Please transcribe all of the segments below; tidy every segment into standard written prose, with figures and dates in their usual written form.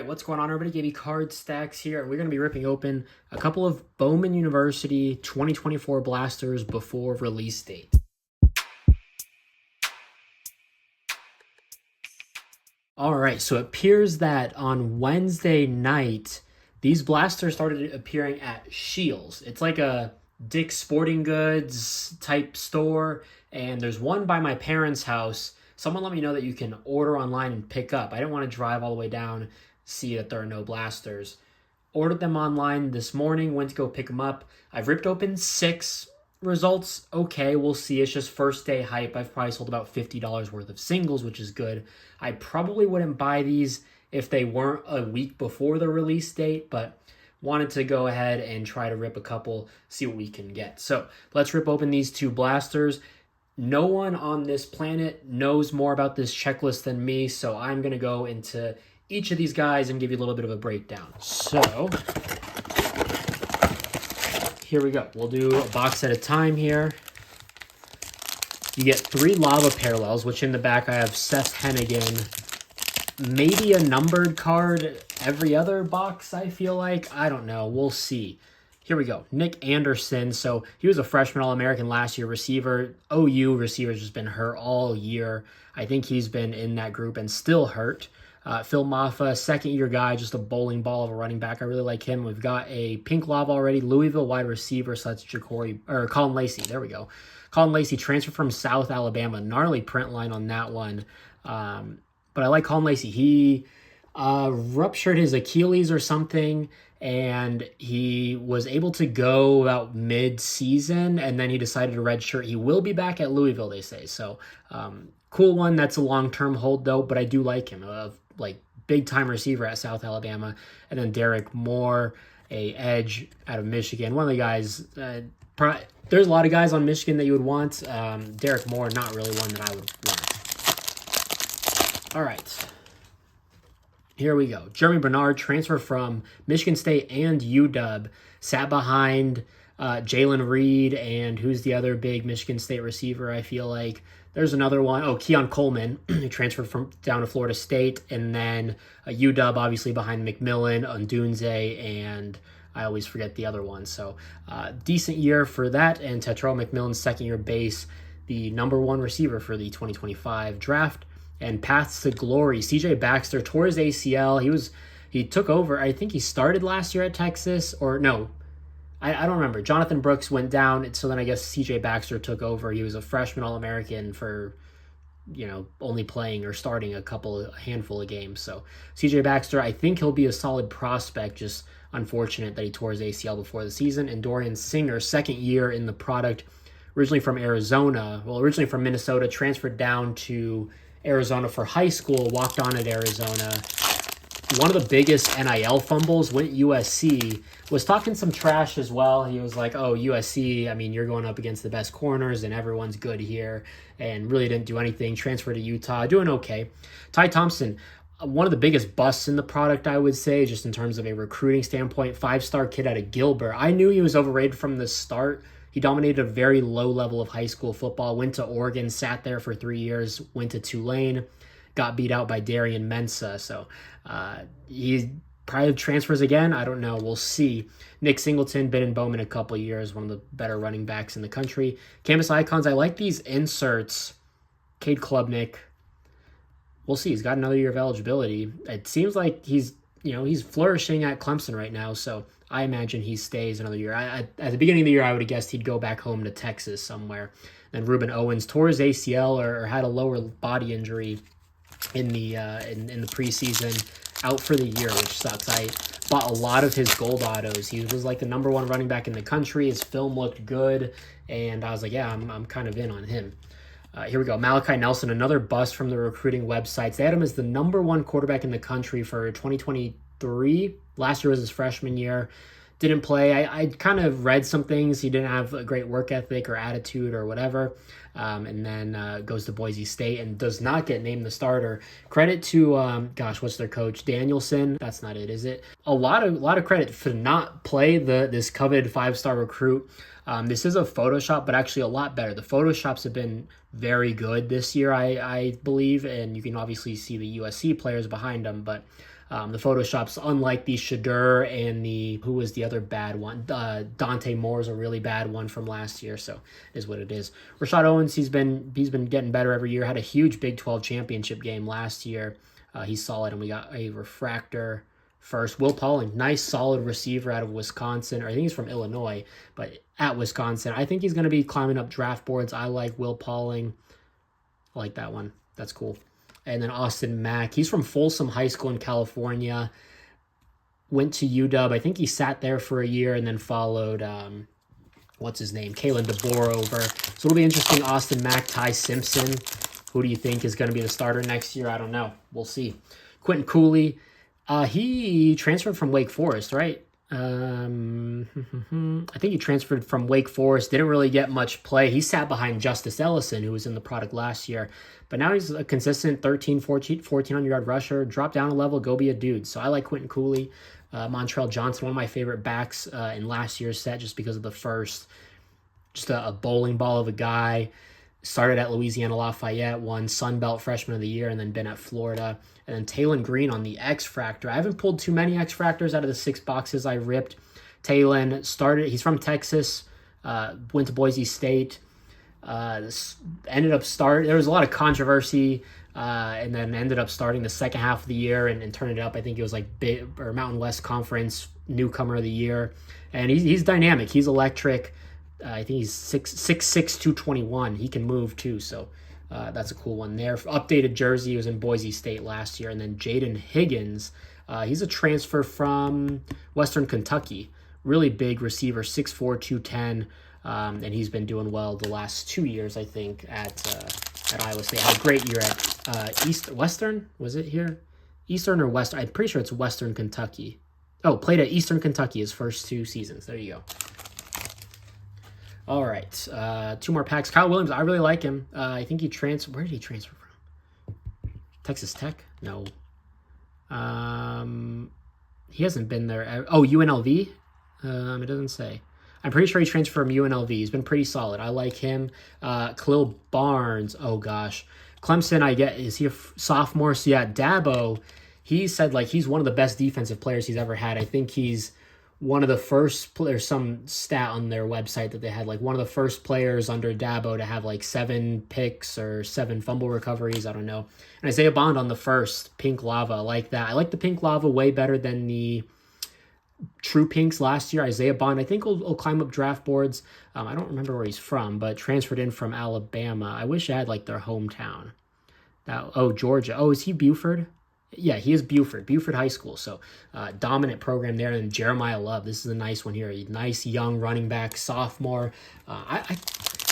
right, what's going on, everybody? KB Card Stacks here. We're going to be ripping open a couple of Bowman University 2024 blasters before release date. All right, so it appears that on Wednesday night, these blasters started appearing at Scheel's. It's like a Dick's Sporting Goods type store, and there's one by my parents' house. Someone let me know that you can order online and pick up. I didn't want to drive all the way down, see that there are no blasters. Ordered them online this morning, went to go pick them up. I've ripped open 6. Results, okay, we'll see. It's just first day hype. I've probably sold about $50 worth of singles, which is good. I probably wouldn't buy these if they weren't a week before the release date, but wanted to go ahead and try to rip a couple, see what we can get. So let's rip open these 2 blasters. No one on this planet knows more about this checklist than me, so I'm going to go into each of these guys and give you a little bit of a breakdown. So here we go. We'll do a box at a time here. You get 3 lava parallels, which in the back I have Seth Hennigan. Maybe a numbered card every other box, I feel like. I don't know. We'll see. Here we go. Nick Anderson. So he was a freshman All-American last year receiver. OU receiver's just been hurt all year. I think he's been in that group and still hurt. Phil Maffa, second-year guy, just a bowling ball of a running back. I really like him. We've got a pink lava already. Louisville wide receiver, so that's Colin Lacey. There we go. Colin Lacey transferred from South Alabama. Gnarly print line on that one. But I like Colin Lacey. He ruptured his Achilles or something, and he was able to go about mid-season, and then he decided to redshirt. He will be back at Louisville, they say. So, cool one. That's a long-term hold, though, but I do like him. Big-time receiver at South Alabama. And then Derek Moore, a edge out of Michigan. One of the guys, there's a lot of guys on Michigan that you would want. Derek Moore, not really one that I would want. All right. Here we go. Jeremy Bernard, transfer from Michigan State and UW, sat behind Jalen Reed, and who's the other big Michigan State receiver, I feel like. There's another one. Oh, Keon Coleman, who transferred down to Florida State, and then UW, obviously, behind McMillan, Undunze, and I always forget the other one. So, decent year for that, and Tetrell McMillan's second-year base, the #1 receiver for the 2025 draft. And paths to glory. C.J. Baxter tore his ACL. He took over. I think he started last year at Texas, or no, I don't remember. Jonathan Brooks went down, so then I guess C.J. Baxter took over. He was a freshman All-American for, only playing or starting a handful of games. So C.J. Baxter, I think he'll be a solid prospect. Just unfortunate that he tore his ACL before the season. And Dorian Singer, second year in the product, originally from Minnesota, transferred down to Arizona for high school, walked on at Arizona. One of the biggest NIL fumbles, went USC, was talking some trash as well. He was like, oh, USC, you're going up against the best corners and everyone's good here, and really didn't do anything. Transferred to Utah, doing okay. Ty Thompson, one of the biggest busts in the product, I would say, just in terms of a recruiting standpoint. 5-star kid out of Gilbert. I knew he was overrated from the start. He dominated a very low level of high school football, went to Oregon, sat there for 3 years, went to Tulane, got beat out by Darian Mensah. So he probably transfers again. I don't know. We'll see. Nick Singleton, been in Bowman a couple of years, one of the better running backs in the country. Campus icons, I like these inserts. Cade Klubnik. We'll see. He's got another year of eligibility. It seems like he's flourishing at Clemson right now, so I imagine he stays another year. At the beginning of the year, I would have guessed he'd go back home to Texas somewhere. Then Ruben Owens tore his ACL or had a lower body injury in the preseason, out for the year, which sucks. I bought a lot of his gold autos. He was like the #1 running back in the country. His film looked good, and I was like, yeah, I'm kind of in on him. Here we go. Malachi Nelson, another bust from the recruiting websites. They had him as the #1 quarterback in the country for 2023. Last year was his freshman year. Didn't play. I kind of read some things. He didn't have a great work ethic or attitude or whatever. And then goes to Boise State and does not get named the starter. Credit to, what's their coach? Danielson. That's not it, is it? A lot of credit for not play this coveted 5-star recruit. This is a Photoshop, but actually a lot better. The Photoshops have been very good this year, I believe, and you can obviously see the USC players behind them, but The Photoshop's unlike the Shadur and who was the other bad one? Dante Moore's a really bad one from last year, so it is what it is. Rashad Owens, he's been getting better every year. Had a huge Big 12 championship game last year. He's solid, and we got a refractor first. Will Pauling, nice solid receiver out of Wisconsin, or I think he's from Illinois, but at Wisconsin. I think he's going to be climbing up draft boards. I like Will Pauling. I like that one. That's cool. And then Austin Mack. He's from Folsom High School in California. Went to UW. I think he sat there for a year and then followed, what's his name? Kalen DeBoer over. So it'll be interesting. Austin Mack, Ty Simpson. Who do you think is going to be the starter next year? I don't know. We'll see. Quentin Cooley. He transferred from Wake Forest, right? I think he transferred from Wake Forest. Didn't really get much play. He sat behind Justice Ellison, who was in the product last year. But now he's a consistent 1,400-yard rusher. Drop down a level, go be a dude. So I like Quentin Cooley. Montrell Johnson, one of my favorite backs in last year's set just because of the first. Just a bowling ball of a guy. Started at Louisiana Lafayette, won Sun Belt Freshman of the Year, and then been at Florida. And then Talon Green on the X-Fractor. I haven't pulled too many X-Fractors out of the 6 boxes I ripped. Talon started, he's from Texas, went to Boise State, ended up there was a lot of controversy, and then ended up starting the second half of the year and turned it up. I think it was like Mountain West Conference Newcomer of the Year. And he's dynamic. He's electric. I think he's 6'6", 221. He can move too, so that's a cool one there. Updated jersey, he was in Boise State last year. And then Jaden Higgins, he's a transfer from Western Kentucky. Really big receiver, 6'4", 210, and he's been doing well the last 2 years, I think, at Iowa State. Had a great year at Western, was it here? Eastern or Western? I'm pretty sure it's Western Kentucky. Oh, played at Eastern Kentucky his first 2 seasons. There you go. All right, 2 more packs. Kyle Williams, I really like him. I think he transferred. Where did he transfer from? Texas Tech? No. He hasn't been there. Oh, UNLV? It doesn't say. I'm pretty sure he transferred from UNLV. He's been pretty solid. I like him. Khalil Barnes. Oh, gosh. Clemson, I get. Is he a sophomore? So, yeah, Dabo, he said, like, he's one of the best defensive players he's ever had. I think he's one of the first, there's some stat on their website that they had, like one of the first players under Dabo to have like 7 picks or 7 fumble recoveries. I don't know. And Isaiah Bond on the first, Pink Lava. I like that. I like the Pink Lava way better than the True Pinks last year. Isaiah Bond, I think will climb up draft boards. I don't remember where he's from, but transferred in from Alabama. I wish I had like their hometown. Georgia. Oh, is he Buford? Yeah, he is Buford High School. So dominant program there. And Jeremiah Love, this is a nice one here. A nice young running back, sophomore. I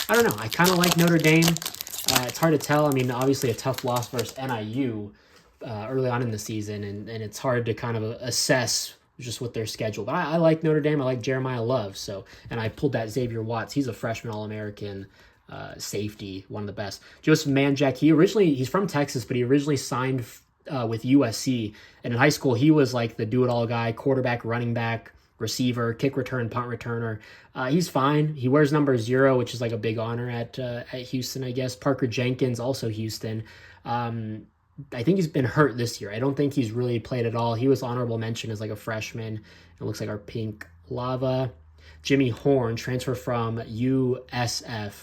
don't know. I kind of like Notre Dame. It's hard to tell. I mean, obviously a tough loss versus NIU early on in the season, and it's hard to kind of assess just with their schedule. But I like Notre Dame. I like Jeremiah Love. So, and I pulled that Xavier Watts. He's a freshman All-American safety, one of the best. Joseph Manjack, he's from Texas, but he originally signed with USC, and in high school he was like the do-it-all guy, quarterback, running back, receiver, kick return, punt returner. He's fine. He wears number 0, which is like a big honor at Houston, I guess. Parker Jenkins, also Houston. I think he's been hurt this year. I don't think he's really played at all. He was honorable mention as like a freshman. It looks like our Pink Lava. Jimmy Horn, transfer from USF.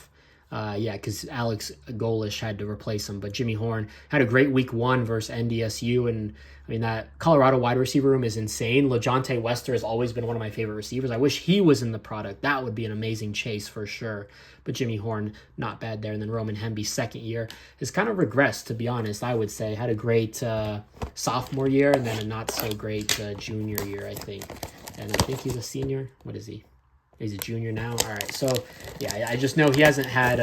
Because Alex Golish had to replace him. But Jimmy Horn had a great week 1 versus NDSU. And, I mean, that Colorado wide receiver room is insane. LeJontay Wester has always been one of my favorite receivers. I wish he was in the product. That would be an amazing chase for sure. But Jimmy Horn, not bad there. And then Roman Hemby, second year, has kind of regressed, to be honest, I would say. Had a great sophomore year and then a not-so-great junior year, I think. And I think he's a senior. What is he? He's a junior now. All right, so yeah, I just know he hasn't had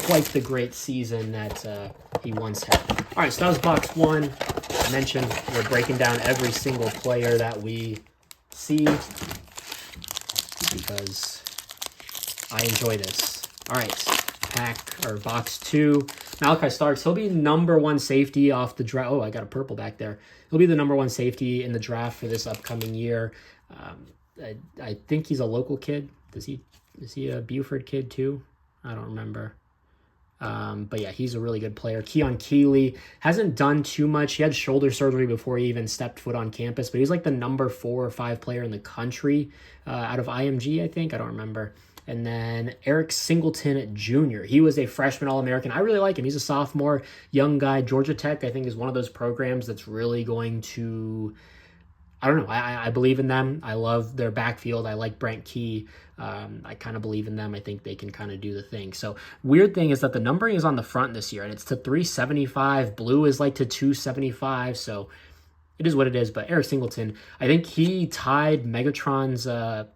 quite the great season that he once had. All right, so that was box 1. I mentioned we're breaking down every single player that we see because I enjoy this. All right, box 2. Malachi Starks, he'll be number 1 safety off the draft. Oh, I got a purple back there. He'll be the number 1 safety in the draft for this upcoming year. I think he's a local kid. Is he a Buford kid too? I don't remember. But yeah, he's a really good player. Keon Keeley hasn't done too much. He had shoulder surgery before he even stepped foot on campus, but he's like the number 4 or 5 player in the country out of IMG, I think. I don't remember. And then Eric Singleton Jr. He was a freshman All-American. I really like him. He's a sophomore, young guy. Georgia Tech, I think, is one of those programs that's really going to... I don't know. I believe in them. I love their backfield. I like Brent Key. I kind of believe in them. I think they can kind of do the thing. So weird thing is that the numbering is on the front this year, and it's to 375. Blue is like to 275. So it is what it is. But Eric Singleton, I think he tied Megatron's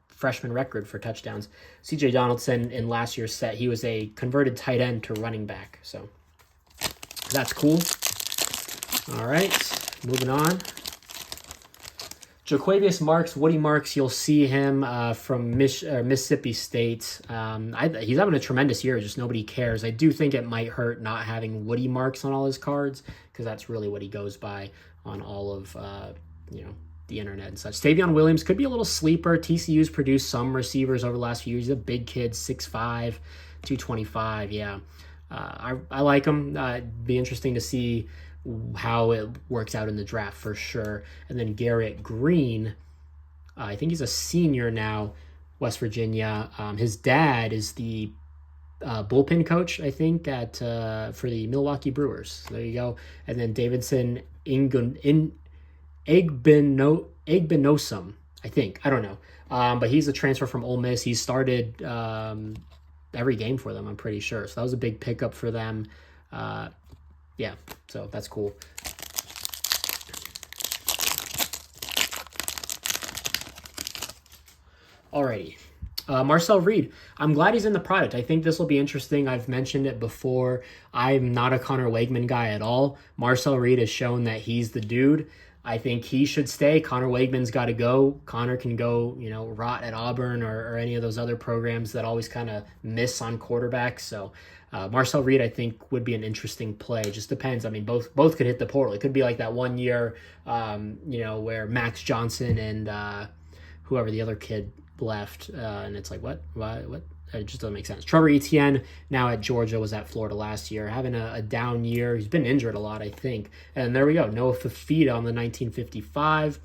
freshman record for touchdowns. CJ Donaldson in last year's set, he was a converted tight end to running back. So that's cool. All right, moving on. Jaquavius Marks, Woody Marks, you'll see him from Mississippi State. He's having a tremendous year, just nobody cares. I do think it might hurt not having Woody Marks on all his cards, because that's really what he goes by on all of the internet and such. Stavion Williams could be a little sleeper. TCU's produced some receivers over the last few years. He's a big kid, 6'5", 225, yeah. I like him. It'd be interesting to see how it works out in the draft for sure. And then Garrett Green, I think he's a senior now, West Virginia. His dad is the bullpen coach, I think, for the Milwaukee Brewers. So there you go. And then Davidson Igbenosum, I think. I don't know. But he's a transfer from Ole Miss. He started every game for them, I'm pretty sure. So that was a big pickup for them. Yeah, so that's cool. Alrighty. Marcel Reed. I'm glad he's in the product. I think this will be interesting. I've mentioned it before. I'm not a Connor Wegman guy at all. Marcel Reed has shown that he's the dude. I think he should stay. Connor Wegman's got to go. Connor can go, rot at Auburn or any of those other programs that always kind of miss on quarterbacks. So Marcel Reed, I think, would be an interesting play. Just depends. I mean, both could hit the portal. It could be like that one year, where Max Johnson and whoever the other kid left, and it's like, what? It just doesn't make sense. Trevor Etienne, now at Georgia, was at Florida last year, having a down year. He's been injured a lot, I think. And there we go. Noah Fafita on the 1955.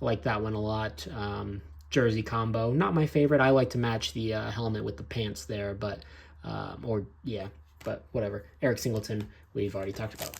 I like that one a lot. Jersey combo. Not my favorite. I like to match the helmet with the pants there, but whatever. Eric Singleton, we've already talked about.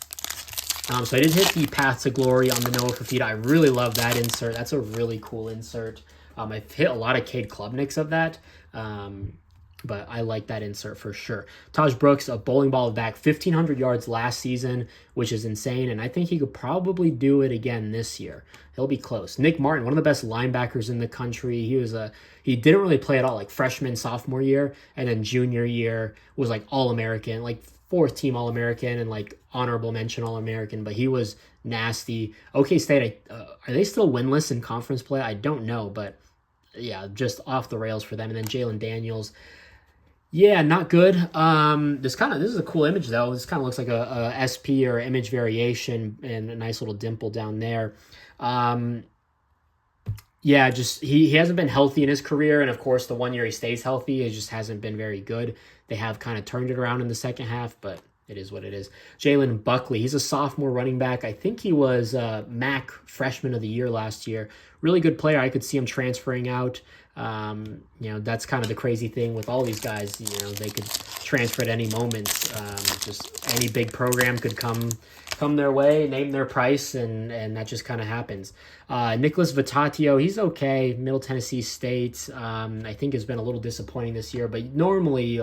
So I did hit the Path to Glory on the Noah Fafita. I really love that insert. That's a really cool insert. I've hit a lot of Cade Klubniks of that, but I like that insert for sure. Taj Brooks, a bowling ball back, 1,500 yards last season, which is insane, and I think he could probably do it again this year. He'll be close. Nick Martin, one of the best linebackers in the country. He didn't really play at all, like freshman, sophomore year, and then junior year was like All-American, like fourth team All-American and like honorable mention All-American, but he was nasty. OK State, are they still winless in conference play? I don't know, but yeah, just off the rails for them. And then Jalen Daniels, yeah, not good. This is a cool image though. This kind of looks like a SP or image variation and a nice little dimple down there. Yeah, just he hasn't been healthy in his career, and of course the 1 year he stays healthy, it just hasn't been very good. They have kind of turned it around in the second half, but it is what it is. Jalen Buckley, he's a sophomore running back. I think he was MAC Freshman of the Year last year. Really good player. I could see him transferring out. That's kind of the crazy thing with all these guys. They could transfer at any moment. Just any big program could come their way, name their price, and that just kind of happens. Nicholas Vitatio, he's okay. Middle Tennessee State, I think has been a little disappointing this year, but normally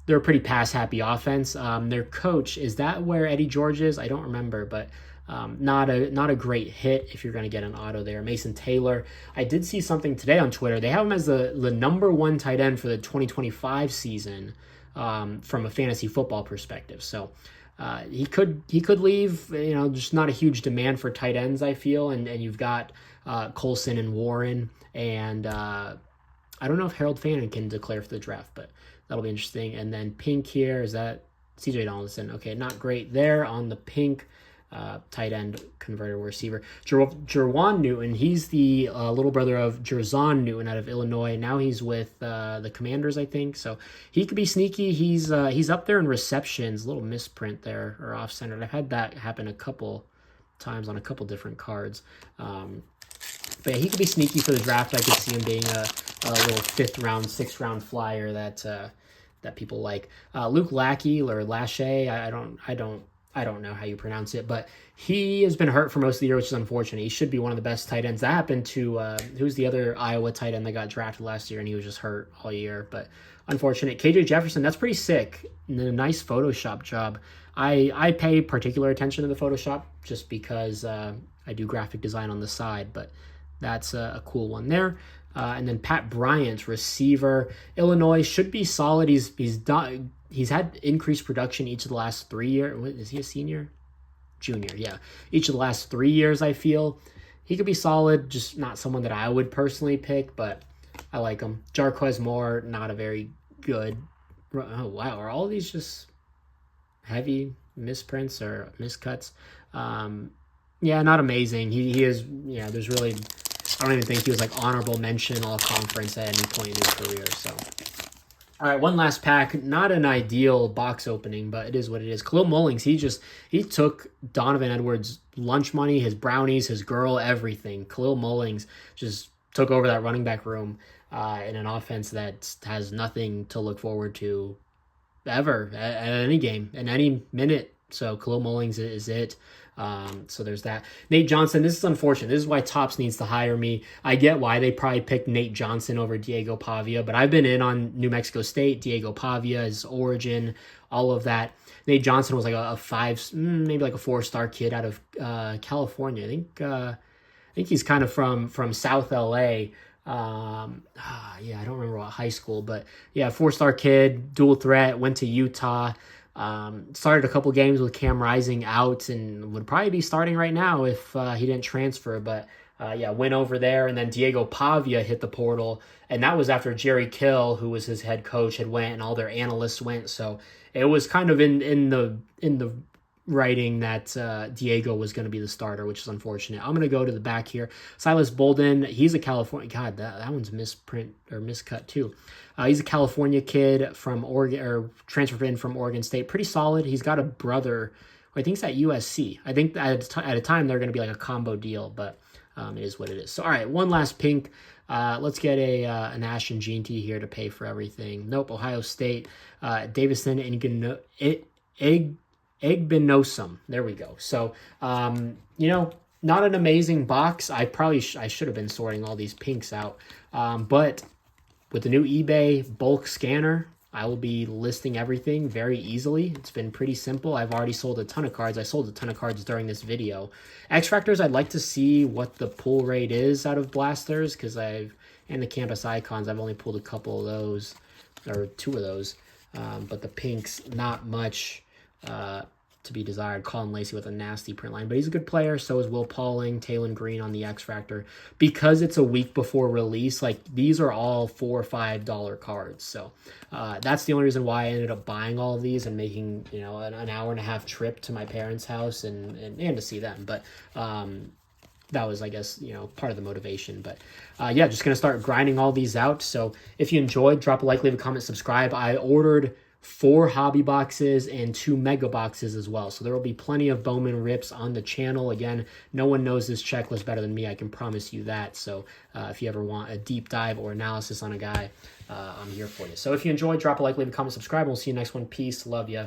they're a pretty pass-happy offense. Their coach, is that where Eddie George is? I don't remember, but not a great hit if you're going to get an auto there. Mason Taylor, I did see something today on Twitter. They have him as the number 1 tight end for the 2025 season from a fantasy football perspective. So he could leave, just not a huge demand for tight ends, I feel. And you've got Colson and Warren, and I don't know if Harold Fannin can declare for the draft, but that'll be interesting. And then pink here, is that CJ Donaldson? Okay, not great there on the pink. tight end, converted receiver. Jerwan Newton, he's the little brother of Jerzon Newton out of Illinois. Now he's with the Commanders, I think. So he could be sneaky. He's up there in receptions. A little misprint there, or off-centered. I've had that happen a couple times on a couple different cards. But yeah, he could be sneaky for the draft. I could see him being a little 5th round, 6th round flyer that people like. Luke Lackey or Lachey, I don't know how you pronounce it, but he has been hurt for most of the year, which is unfortunate. He should be one of the best tight ends. That happened to who's the other Iowa tight end that got drafted last year, and he was just hurt all year. But unfortunate. KJ Jefferson, that's pretty sick. And a nice Photoshop job. I pay particular attention to the Photoshop just because I do graphic design on the side, but that's a cool one there. And then Pat Bryant, receiver, Illinois, should be solid. He's had increased production each of the last 3 years. Is he a senior? Junior, yeah. Each of the last 3 years, I feel. He could be solid, just not someone that I would personally pick, but I like him. Jarquez Moore, not a very good. Oh, wow. Are all of these just heavy misprints or miscuts? Yeah, not amazing. He is, yeah, there's really, I don't even think he was like honorable mention all conference at any point in his career. So, all right, one last pack. Not an ideal box opening, but it is what it is. Khalil Mullings, he took Donovan Edwards' lunch money, his brownies, his girl, everything. Khalil Mullings just took over that running back room in an offense that has nothing to look forward to ever at any game, in any minute. So Khalil Mullings is it. So there's that. Nate Johnson, this is unfortunate. This is why Topps needs to hire me. I get why they probably picked Nate Johnson over Diego Pavia, but I've been in on New Mexico State, Diego Pavia, his origin, all of that. Nate Johnson was like a 5, maybe like a 4-star kid out of California. I think he's kind of from South LA. Yeah, I don't remember what high school, but yeah, 4-star kid, dual threat, went to Utah. Started a couple games with Cam Rising out and would probably be starting right now if he didn't transfer. But yeah, went over there, and then Diego Pavia hit the portal, and that was after Jerry Kill, who was his head coach, had went, and all their analysts went. So it was kind of in the writing that Diego was going to be the starter, which is unfortunate. I'm going to go to the back here. Silas Bolden, he's a California. God, that one's misprint or miscut too. He's a California kid from Oregon, or transferred in from Oregon State. Pretty solid. He's got a brother who I think is at USC. I think at a time they're going to be like a combo deal, but it is what it is. So, all right, one last pink. Let's get an Ashton Jean T here to pay for everything. Nope, Ohio State. Davison and Egbenosum. There we go. So, not an amazing box. I should have been sorting all these pinks out. But with the new eBay bulk scanner, I will be listing everything very easily. It's been pretty simple. I've already sold a ton of cards. I sold a ton of cards during this video. X-Factors, I'd like to see what the pull rate is out of blasters, because and the Campus Icons, I've only pulled a couple of those, or 2 of those. But the pinks, not much to be desired. Colin Lacey with a nasty print line, but he's a good player. So is Will Pauling, Taylon Green on the X Factor. Because it's a week before release, like these are all $4 or $5 cards. So that's the only reason why I ended up buying all of these and making an hour and a half trip to my parents' house and to see them. But that was, I guess, part of the motivation. But yeah, just gonna start grinding all these out. So if you enjoyed, drop a like, leave a comment, subscribe. I ordered 4 hobby boxes and 2 mega boxes as well. So there will be plenty of Bowman rips on the channel. Again, no one knows this checklist better than me. I can promise you that. So if you ever want a deep dive or analysis on a guy, I'm here for you. So if you enjoyed, drop a like, leave a comment, subscribe. We'll see you next one. Peace. Love ya.